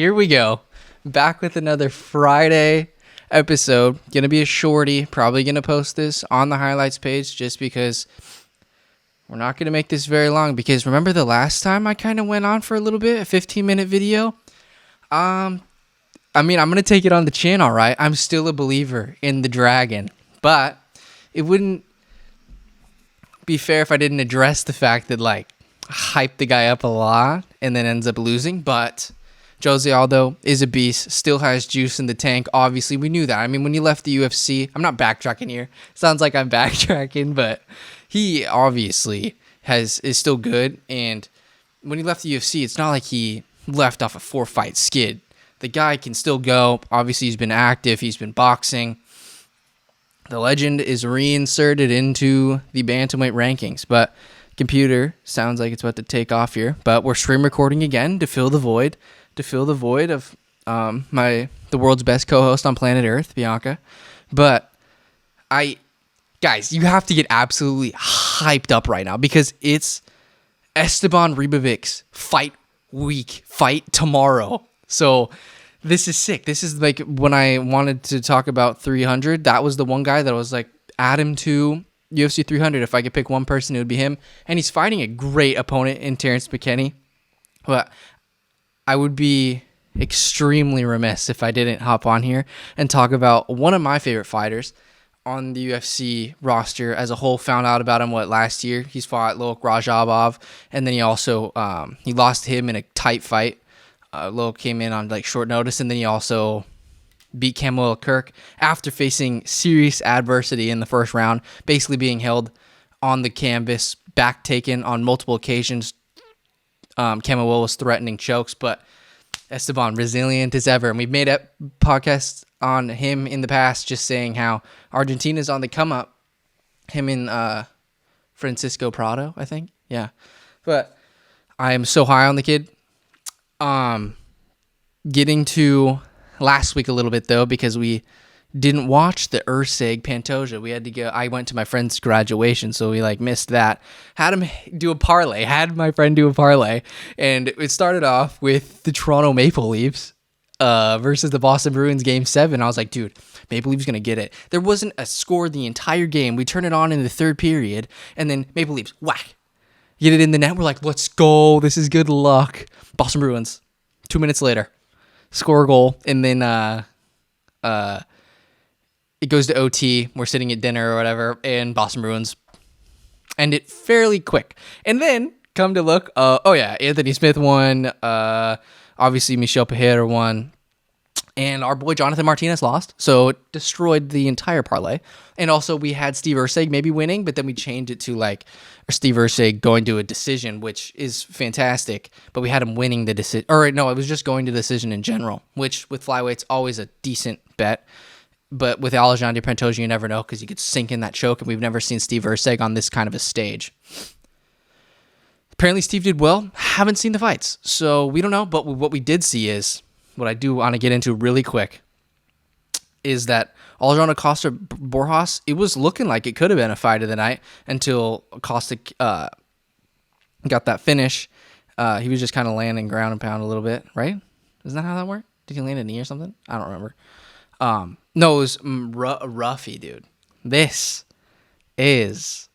here we go. Back with another Friday episode. Gonna be a shorty. Probably gonna post this on the highlights page just because we're not gonna make this very long. Because remember the last time I kind of went on for a little bit, a 15-minute video? I'm gonna take it on the chin, all right? I'm still a believer in the dragon. But it wouldn't be fair if I didn't address the fact that, hype the guy up a lot and then ends up losing. But Jose Aldo is a beast, still has juice in the tank. Obviously, we knew that. I mean, when he left the UFC, I'm not backtracking here. Sounds like I'm backtracking, but he obviously is still good. And when he left the UFC, it's not like he left off a 4-fight skid. The guy can still go. Obviously, he's been active. He's been boxing. The legend is reinserted into the bantamweight rankings, but computer sounds like it's about to take off here. But we're stream recording again to fill the void of the world's best co-host on planet Earth, Bianca. But guys, you have to get absolutely hyped up right now because it's Esteban Ribovics fight tomorrow. So this is sick. This is like when I wanted to talk about 300. That was the one guy that I was like, add him to UFC 300. If I could pick one person, it would be him. And he's fighting a great opponent in Terrance McKinney. But I would be extremely remiss if I didn't hop on here and talk about one of my favorite fighters on the UFC roster as a whole. Found out about him last year. He's fought Lok Rajabov, and then he also he lost him in a tight fight. Lok came in on short notice, and then he also beat Camille Kirk after facing serious adversity in the first round, basically being held on the canvas, back taken on multiple occasions. Camille was threatening chokes, but Esteban, resilient as ever. And we've made a podcast on him in the past, just saying how Argentina's on the come up. Him and Francisco Prado, I think. Yeah. But I am so high on the kid. Getting to last week a little bit though, because we didn't watch the Ursig Pantoja. We had to go. I went to my friend's graduation, so we missed that. Had my friend do a parlay, and it started off with the Toronto Maple Leafs versus the Boston Bruins Game 7. I was like, dude, Maple Leafs gonna get it. There wasn't a score the entire game. We turn it on in the third period, and then Maple Leafs whack, get it in the net. We're like, let's go. This is good luck. Boston Bruins. 2 minutes later, score a goal, and then it goes to OT. We're sitting at dinner or whatever, and Boston Bruins end it fairly quick. And then come to look, Anthony Smith won. Obviously, Michel Pereira won. And our boy Jonathan Martinez lost, so it destroyed the entire parlay. And also, we had Steve Ursig maybe winning, but then we changed it to Steve Ursig going to a decision, which is fantastic. But we had him winning the decision. Or no, it was just going to decision in general, which with flyweights always a decent bet. But with Alexandre Pantoja, you never know because you could sink in that choke, and we've never seen Steve Ursig on this kind of a stage. Apparently, Steve did well. Haven't seen the fights, so we don't know. But what we did see is, what I do want to get into really quick, is that Alexandre Costa Borjas, it was looking like it could have been a fight of the night until Costa got that finish. He was just kind of landing ground and pound a little bit, right? Isn't that how that worked? Did he land a knee or something? I don't remember. No, it was Ruffy, dude. This is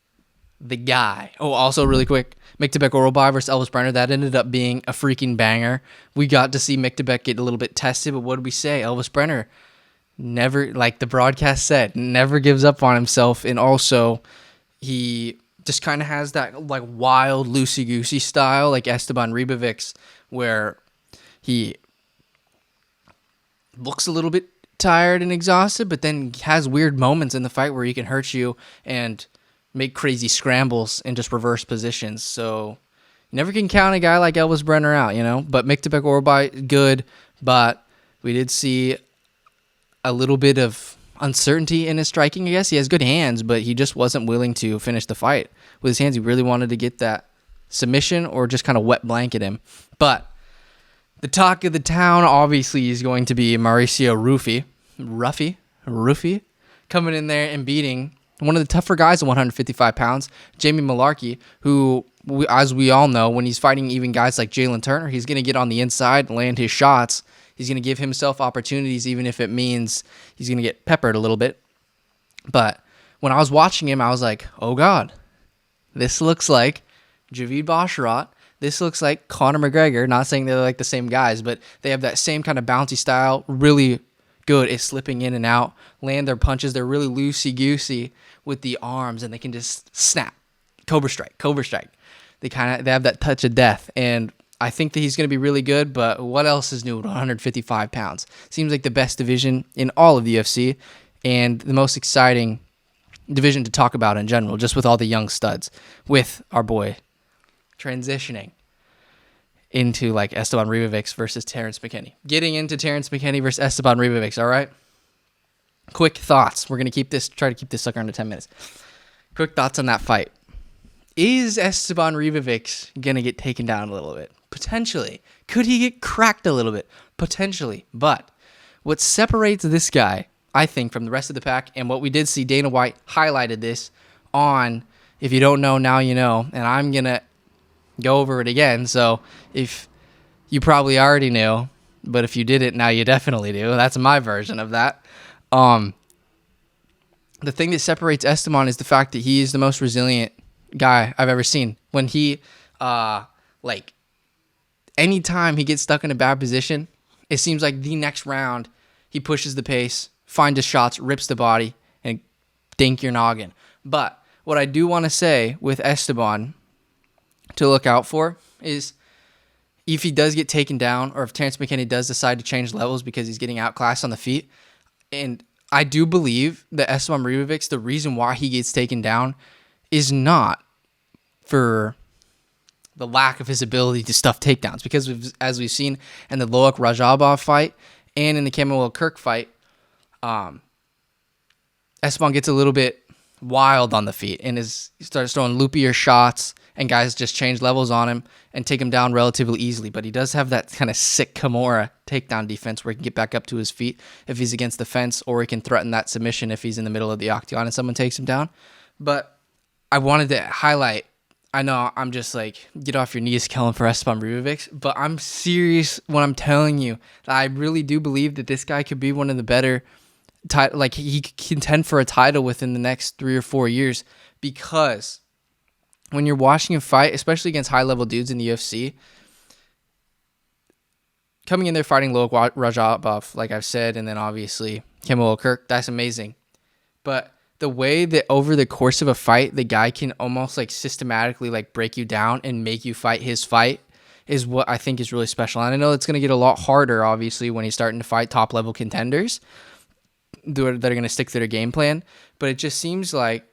the guy. Oh, also really quick, Myktybek Orolbai versus Elves Brener. That ended up being a freaking banger. We got to see Myktybek get a little bit tested, but what did we say? Elves Brener never, like the broadcast said, never gives up on himself, and also he just kind of has that wild loosey-goosey style like Esteban Ribovics, where he looks a little bit tired and exhausted, but then has weird moments in the fight where he can hurt you and make crazy scrambles and just reverse positions. So you never can count a guy like Elvis Brener out, But Myktybek Orolbai, good, but we did see a little bit of uncertainty in his striking, I guess. He has good hands, but he just wasn't willing to finish the fight with his hands. He really wanted to get that submission or just kind of wet blanket him. But the talk of the town, obviously, is going to be Mauricio Ruffy, coming in there and beating one of the tougher guys at 155 pounds, Jamie Malarkey, who as we all know, when he's fighting even guys like Jalen Turner, he's going to get on the inside, land his shots. He's going to give himself opportunities, even if it means he's going to get peppered a little bit. But when I was watching him, I was like, oh, God, this looks like Javid Basharat. This looks like Conor McGregor. Not saying they're like the same guys, but they have that same kind of bouncy style. Really good at slipping in and out, land their punches. They're really loosey-goosey with the arms, and they can just snap. Cobra strike. They have that touch of death, and I think that he's going to be really good, but what else is new at 155 pounds? Seems like the best division in all of the UFC, and the most exciting division to talk about in general, just with all the young studs, with our boy transitioning into like Esteban Ribovics versus Terrance McKinney. Getting into Terrance McKinney versus Esteban Ribovics, all right? Quick thoughts. We're going to try to keep this sucker under 10 minutes. Quick thoughts on that fight. Is Esteban Ribovics going to get taken down a little bit? Potentially. Could he get cracked a little bit? Potentially. But what separates this guy, I think, from the rest of the pack, and what we did see, Dana White highlighted this on, if you don't know, now you know, and I'm going to go over it again. So if you probably already knew, but if you didn't, now you definitely do. That's my version of that. The thing that separates Esteban is the fact that he is the most resilient guy I've ever seen. When he, anytime he gets stuck in a bad position, it seems like the next round he pushes the pace, finds his shots, rips the body, and dink your noggin. But what I do want to say with Esteban to look out for is if he does get taken down, or if Terrance McKinney does decide to change levels because he's getting outclassed on the feet, and I do believe that Esteban Ribovics, the reason why he gets taken down is not for the lack of his ability to stuff takedowns, because as we've seen in the Loic Rajabov fight and in the Camilo Kirk fight, Esteban gets a little bit wild on the feet and starts throwing loopier shots, and guys just change levels on him and take him down relatively easily. But he does have that kind of sick Kimura takedown defense where he can get back up to his feet if he's against the fence, or he can threaten that submission if he's in the middle of the octagon and someone takes him down. But I wanted to highlight, I know I'm just like, get off your knees, Kellen, for Esteban Ribovics, but I'm serious when I'm telling you that I really do believe that this guy could be one of the better, he could contend for a title within the next 3 or 4 years, because when you're watching him fight, especially against high-level dudes in the UFC, coming in there fighting Loic Rajabov, like I've said, and then obviously Camilo Kirk, that's amazing. But the way that over the course of a fight, the guy can almost like systematically like break you down and make you fight his fight is what I think is really special. And I know it's going to get a lot harder, obviously, when he's starting to fight top-level contenders that are going to stick to their game plan. But it just seems like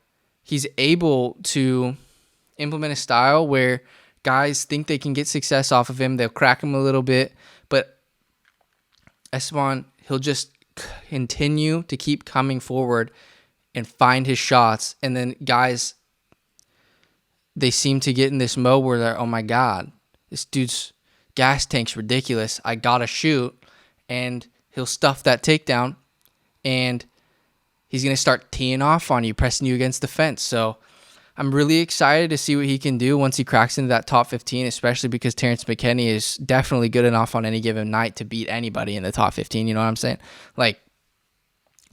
he's able to implement a style where guys think they can get success off of him. They'll crack him a little bit, but Esteban, he'll just continue to keep coming forward and find his shots. And then guys, they seem to get in this mode where they're, oh my God, this dude's gas tank's ridiculous. I gotta shoot. And he'll stuff that takedown, and he's going to start teeing off on you, pressing you against the fence. So I'm really excited to see what he can do once he cracks into that top 15, especially because Terrance McKinney is definitely good enough on any given night to beat anybody in the top 15. You know what I'm saying? Like,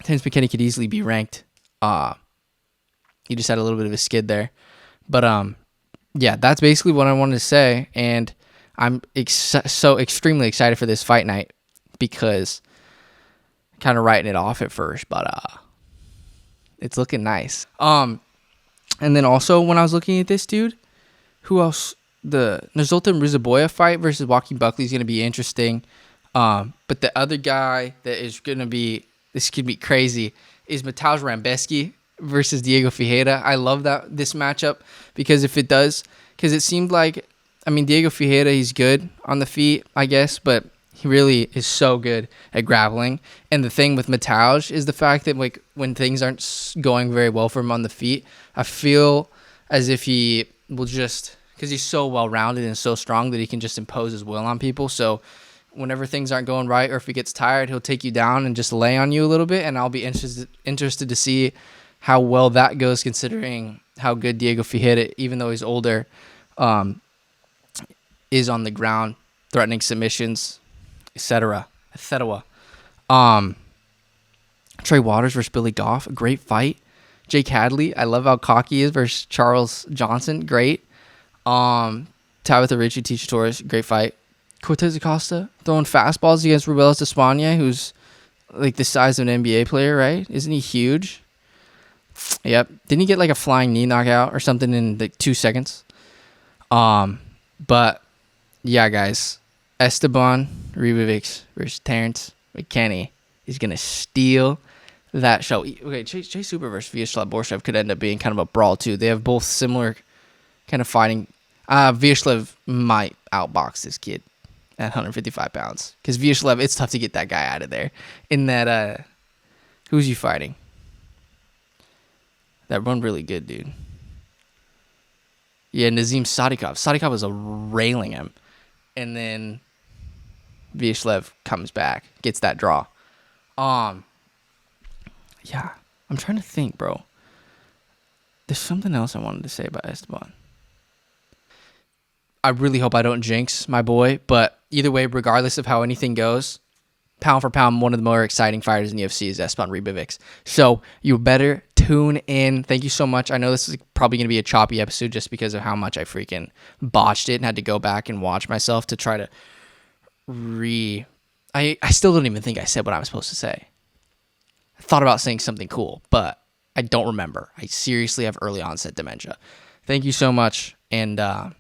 Terrance McKinney could easily be ranked. He just had a little bit of a skid there. But, yeah, that's basically what I wanted to say. And I'm so extremely excited for this fight night, because kind of writing it off at first, but it's looking nice. And then also when I was looking at this dude, who else? The Nursultan Rizaboya fight versus Joaquin Buckley is going to be interesting. But the other guy that is going to be, this could be crazy, is Mateusz Rębecki versus Diego Ferreira. I love this matchup, because if it does, because it seemed like, I mean, Diego Ferreira, he's good on the feet, I guess, but he really is so good at grappling. And the thing with Mateusz is the fact that, like, when things aren't going very well for him on the feet, I feel as if he will just, because he's so well-rounded and so strong that he can just impose his will on people. So whenever things aren't going right, or if he gets tired, he'll take you down and just lay on you a little bit. And I'll be interested to see how well that goes, considering how good Diego Ferreira, even though he's older, is on the ground, threatening submissions, etc. Trey Waters versus Billy Goff, a great fight. Jake Hadley, I love how cocky he is versus Charles Johnson, great. Tabitha Ricci, Teach Torres, great fight. Cortez Acosta throwing fastballs against Rubeles Espana, who's like the size of an NBA player, right? Isn't he huge? Yep. Didn't he get like a flying knee knockout or something in like 2 seconds? But yeah, guys, Esteban Ribovics versus Terrance McKinney is gonna steal that show. Okay, Chase Super versus Vyacheslav Borshev could end up being kind of a brawl too. They have both similar kind of fighting. Vyacheslav might outbox this kid at 155 pounds because Vyacheslav, it's tough to get that guy out of there. In that, who's you fighting? That run really good, dude. Yeah, Nazim Sadikov. Sadikov was railing him. And then Vyacheslav comes back, gets that draw. Yeah, I'm trying to think, bro. There's something else I wanted to say about Esteban. I really hope I don't jinx my boy, but either way, regardless of how anything goes, pound for pound, one of the more exciting fighters in the UFC is Esteban Ribovics. So you better tune in. Thank you so much. I know this is probably going to be a choppy episode just because of how much I freaking botched it and had to go back and watch myself to try to I still don't even think I said what I was supposed to say. I thought about saying something cool, but I don't remember. I seriously have early onset dementia. Thank you so much, and bye.